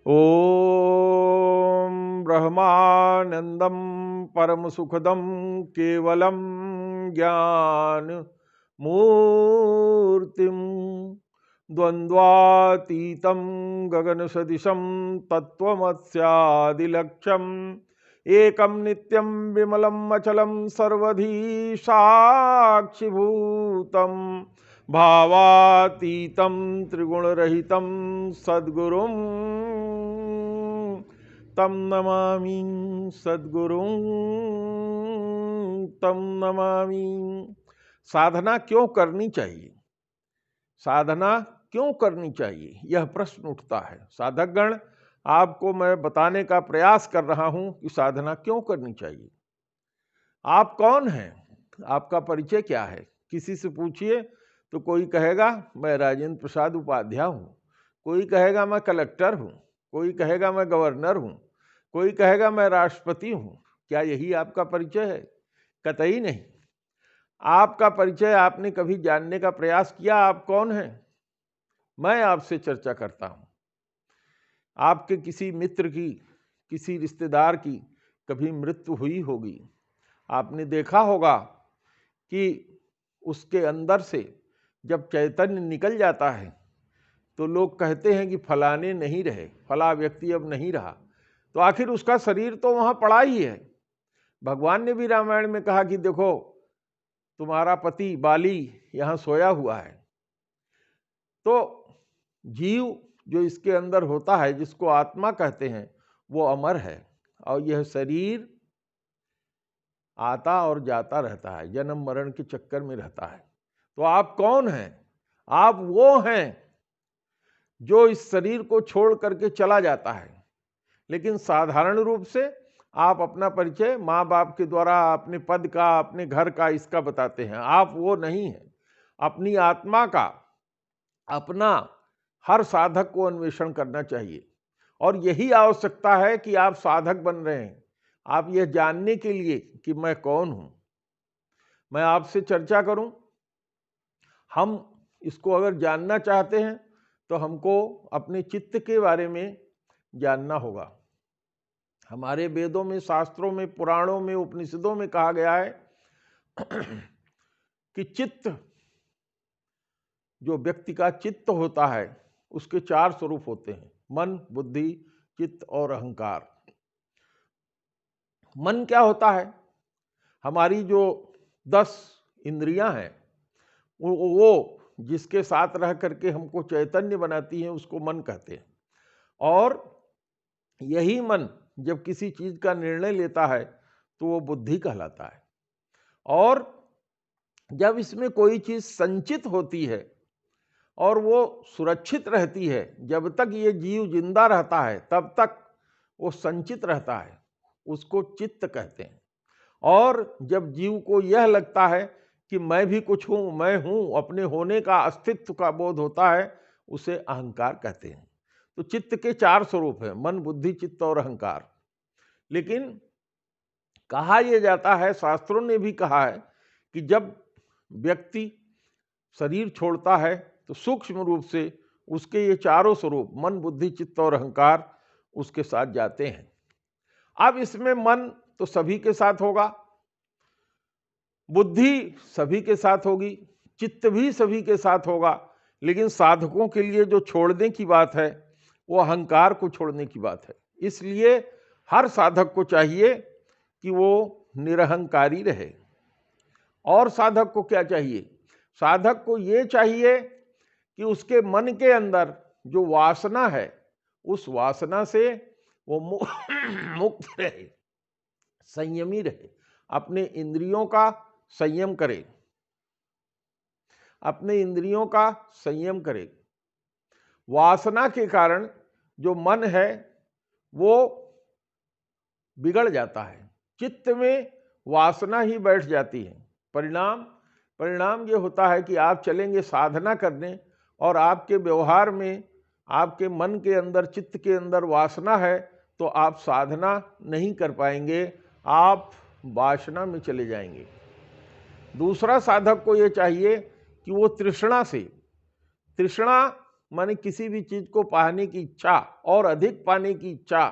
ॐ ब्रह्मानन्दं परमसुखदं केवलं ज्ञानमूर्तिं द्वन्द्वातीतं गगनसदृशं तत्त्वमस्यादिलक्ष्यम् एकं नित्यं विमलं अचलं सर्वधी साक्षिभूतं भावातीतं त्रिगुणरहितं सद्गुरुं तं नमामि। सद्गुरुं तं नमामि। साधना क्यों करनी चाहिए? साधना क्यों करनी चाहिए, यह प्रश्न उठता है। साधकगण, आपको मैं बताने का प्रयास कर रहा हूं कि साधना क्यों करनी चाहिए। आप कौन हैं? आपका परिचय क्या है? किसी से पूछिए तो कोई कहेगा मैं राजेंद्र प्रसाद उपाध्याय हूं, कोई कहेगा मैं कलेक्टर हूं, कोई कहेगा मैं गवर्नर हूं, कोई कहेगा मैं राष्ट्रपति हूं। क्या यही आपका परिचय है? कतई नहीं। आपका परिचय आपने कभी जानने का प्रयास किया? आप कौन हैं? मैं आपसे चर्चा करता हूं। आपके किसी मित्र की, किसी रिश्तेदार की कभी मृत्यु हुई होगी। आपने देखा होगा कि उसके अंदर से जब चैतन्य निकल जाता है तो लोग कहते हैं कि फलाने नहीं रहे, फला व्यक्ति अब नहीं रहा। तो आखिर उसका शरीर तो वहां पड़ा ही है। भगवान ने भी रामायण में कहा कि देखो तुम्हारा पति बाली यहां सोया हुआ है। तो जीव जो इसके अंदर होता है, जिसको आत्मा कहते हैं, वो अमर है और यह शरीर आता और जाता रहता है, जन्म मरण के चक्कर में रहता है। तो आप कौन हैं? आप वो हैं जो इस शरीर को छोड़ करके चला जाता है। लेकिन साधारण रूप से आप अपना परिचय माँ बाप के द्वारा अपने पद का, अपने घर का, इसका बताते हैं। आप वो नहीं हैं। अपनी आत्मा का, अपना हर साधक को अन्वेषण करना चाहिए। और यही आवश्यकता है कि आप साधक बन रहे हैं, आप यह जानने के लिए कि मैं कौन हूं। मैं आपसे चर्चा करूं। हम इसको अगर जानना चाहते हैं तो हमको अपने चित्त के बारे में जानना होगा। हमारे वेदों में, शास्त्रों में, पुराणों में, उपनिषदों में कहा गया है कि चित्त, जो व्यक्ति का चित्त होता है, उसके 4 स्वरूप होते हैं: मन, बुद्धि, चित्त और अहंकार। मन क्या होता है? हमारी जो 10 इंद्रियां हैं, वो जिसके साथ रह करके हमको चैतन्य बनाती हैं, उसको मन कहते हैं। और यही मन जब किसी चीज का निर्णय लेता है तो वो बुद्धि कहलाता है। और जब इसमें कोई चीज संचित होती है और वो सुरक्षित रहती है, जब तक ये जीव जिंदा रहता है तब तक वो संचित रहता है, उसको चित्त कहते हैं। और जब जीव को यह लगता है कि मैं भी कुछ हूं, मैं हूं, अपने होने का, अस्तित्व का बोध होता है, उसे अहंकार कहते हैं। तो चित्त के 4 स्वरूप हैं: मन, बुद्धि, चित्त और अहंकार। लेकिन कहा यह जाता है, शास्त्रों ने भी कहा है, कि जब व्यक्ति शरीर छोड़ता है तो सूक्ष्म रूप से उसके ये चारों स्वरूप, मन, बुद्धि, चित्त और अहंकार, उसके साथ जाते हैं। अब इसमें मन तो सभी के साथ होगा, बुद्धि सभी के साथ होगी, चित्त भी सभी के साथ होगा। लेकिन साधकों के लिए जो छोड़ने की बात है, वो अहंकार को छोड़ने की बात है। इसलिए हर साधक को चाहिए कि वो निरहंकारी रहे। और साधक को क्या चाहिए? साधक को ये चाहिए कि उसके मन के अंदर जो वासना है, उस वासना से वो मुक्त रहे, संयमी रहे, अपने इंद्रियों का संयम करे, अपने इंद्रियों का संयम करे। वासना के कारण जो मन है वो बिगड़ जाता है, चित्त में वासना ही बैठ जाती है। परिणाम ये होता है कि आप चलेंगे साधना करने और आपके व्यवहार में, आपके मन के अंदर, चित्त के अंदर वासना है, तो आप साधना नहीं कर पाएंगे, आप वासना में चले जाएंगे। दूसरा, साधक को ये चाहिए कि वो तृष्णा से, तृष्णा माने किसी भी चीज को पाने की इच्छा, और अधिक पाने की इच्छा।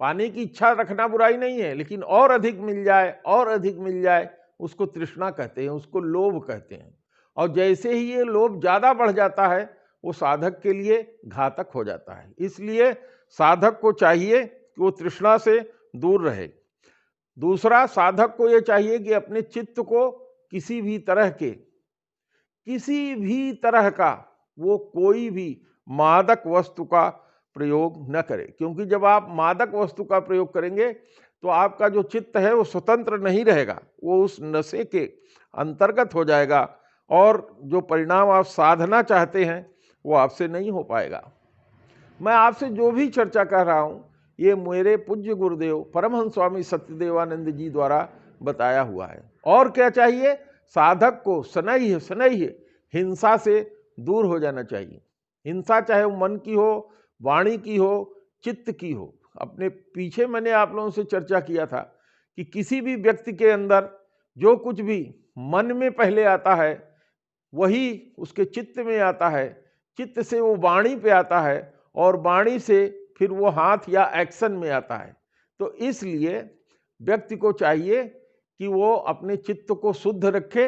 पाने की इच्छा रखना बुराई नहीं है, लेकिन और अधिक मिल जाए, और अधिक मिल जाए, उसको तृष्णा कहते हैं, उसको लोभ कहते हैं। और जैसे ही ये लोभ ज्यादा बढ़ जाता है, वो साधक के लिए घातक हो जाता है। इसलिए साधक को चाहिए कि वो तृष्णा से दूर रहे। दूसरा, साधक को ये चाहिए कि अपने चित्त को किसी भी तरह का वो कोई भी मादक वस्तु का प्रयोग न करे, क्योंकि जब आप मादक वस्तु का प्रयोग करेंगे तो आपका जो चित्त है वो स्वतंत्र नहीं रहेगा, वो उस नशे के अंतर्गत हो जाएगा, और जो परिणाम आप साधना चाहते हैं वो आपसे नहीं हो पाएगा। मैं आपसे जो भी चर्चा कर रहा हूं, ये मेरे पूज्य गुरुदेव परमहंस स्वामी सत्यदेवानंद जी द्वारा बताया हुआ है। और क्या चाहिए? साधक को शनैः हिंसा से दूर हो जाना चाहिए। हिंसा चाहे वो मन की हो, वाणी की हो, चित्त की हो। अपने पीछे मैंने आप लोगों से चर्चा किया था कि किसी भी व्यक्ति के अंदर जो कुछ भी मन में पहले आता है वही उसके चित्त में आता है, चित्त से वो वाणी पे आता है, और वाणी से फिर वो हाथ या एक्शन में आता है। तो इसलिए व्यक्ति को चाहिए कि वो अपने चित्त को शुद्ध रखे,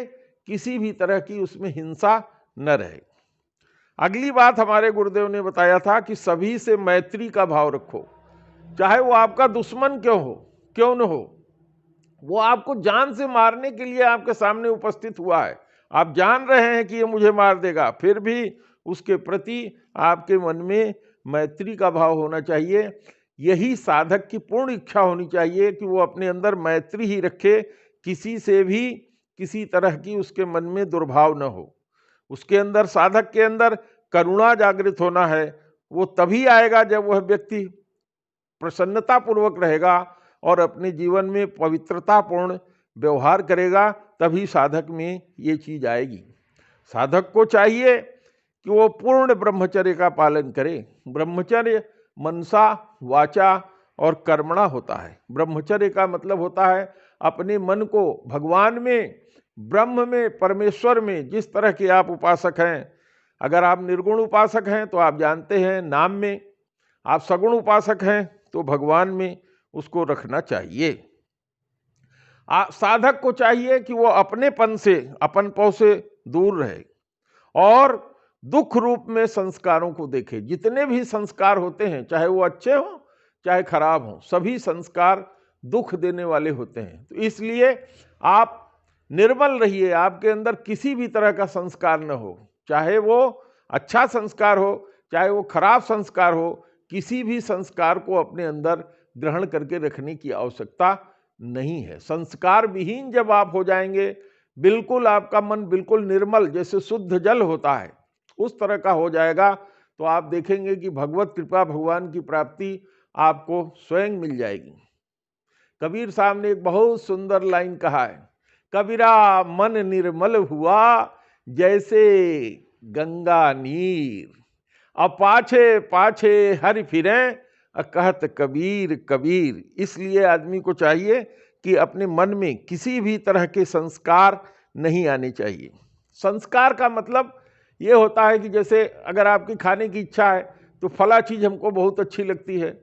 किसी भी तरह की उसमें हिंसा न रहे। अगली बात हमारे गुरुदेव ने बताया था कि सभी से मैत्री का भाव रखो, चाहे वो आपका दुश्मन क्यों न हो। वो आपको जान से मारने के लिए आपके सामने उपस्थित हुआ है, आप जान रहे हैं कि ये मुझे मार देगा, फिर भी उसके प्रति आपके मन में मैत्री का भाव होना चाहिए। यही साधक की पूर्ण इच्छा होनी चाहिए कि वो अपने अंदर मैत्री ही रखे, किसी से भी किसी तरह की उसके मन में दुर्भाव न हो। उसके अंदर, साधक के अंदर करुणा जागृत होना है। वो तभी आएगा जब वह व्यक्ति प्रसन्नता पूर्वक रहेगा और अपने जीवन में पवित्रतापूर्ण व्यवहार करेगा, तभी साधक में ये चीज आएगी। साधक को चाहिए कि वो पूर्ण ब्रह्मचर्य का पालन करे। ब्रह्मचर्य मनसा, वाचा और कर्मणा होता है। ब्रह्मचर्य का मतलब होता है अपने मन को भगवान में, ब्रह्म में, परमेश्वर में, जिस तरह के आप उपासक हैं, अगर आप निर्गुण उपासक हैं तो आप जानते हैं नाम में, आप सगुण उपासक हैं तो भगवान में उसको रखना चाहिए। साधक को चाहिए कि वो अपनेपन से, अपनपौ से दूर रहे और दुख रूप में संस्कारों को देखे। जितने भी संस्कार होते हैं, चाहे वो अच्छे हो चाहे खराब हो, सभी संस्कार दुख देने वाले होते हैं। तो इसलिए आप निर्मल रहिए, आपके अंदर किसी भी तरह का संस्कार न हो, चाहे वो अच्छा संस्कार हो चाहे वो खराब संस्कार हो, किसी भी संस्कार को अपने अंदर ग्रहण करके रखने की आवश्यकता नहीं है। संस्कार विहीन जब आप हो जाएंगे, बिल्कुल आपका मन बिल्कुल निर्मल, जैसे शुद्ध जल होता है उस तरह का हो जाएगा, तो आप देखेंगे कि भगवत कृपा, भगवान की प्राप्ति आपको स्वयं मिल जाएगी। कबीर साहब ने एक बहुत सुंदर लाइन कहा है, कबीरा मन निर्मल हुआ जैसे गंगा नीर, अब पाछे पाछे हरि फिरें कहत कबीर कबीर। इसलिए आदमी को चाहिए कि अपने मन में किसी भी तरह के संस्कार नहीं आने चाहिए। संस्कार का मतलब ये होता है कि जैसे अगर आपकी खाने की इच्छा है तो फला चीज़ हमको बहुत अच्छी लगती है,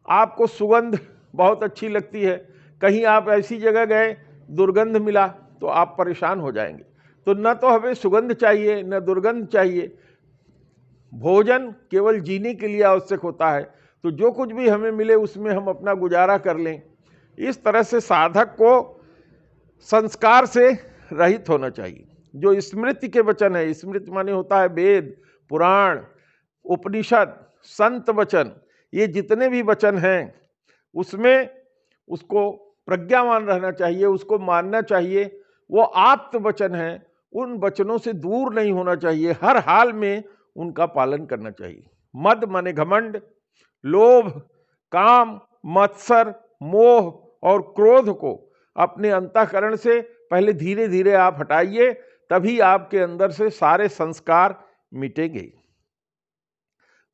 आपको सुगंध बहुत अच्छी लगती है, कहीं आप ऐसी जगह गए दुर्गंध मिला तो आप परेशान हो जाएंगे। तो न तो हमें सुगंध चाहिए न दुर्गंध चाहिए। भोजन केवल जीने के लिए आवश्यक होता है, तो जो कुछ भी हमें मिले उसमें हम अपना गुजारा कर लें। इस तरह से साधक को संस्कार से रहित होना चाहिए। जो स्मृति के वचन है, स्मृति माने होता है वेद, पुराण, उपनिषद, संत वचन, ये जितने भी वचन हैं उसमें उसको प्रज्ञावान रहना चाहिए, उसको मानना चाहिए। वो आप्त वचन है, उन वचनों से दूर नहीं होना चाहिए, हर हाल में उनका पालन करना चाहिए। मद माने घमंड, लोभ, काम, मत्सर, मोह और क्रोध को अपने अंतःकरण से पहले धीरे धीरे आप हटाइए, तभी आपके अंदर से सारे संस्कार मिटेंगे।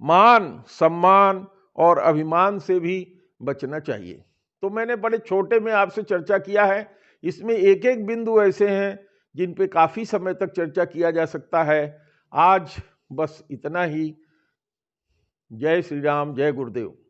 मान, सम्मान और अभिमान से भी बचना चाहिए। तो मैंने बड़े छोटे में आपसे चर्चा किया है, इसमें एक एक बिंदु ऐसे हैं जिन पे काफी समय तक चर्चा किया जा सकता है। आज बस इतना ही। जय श्री राम, जय गुरुदेव।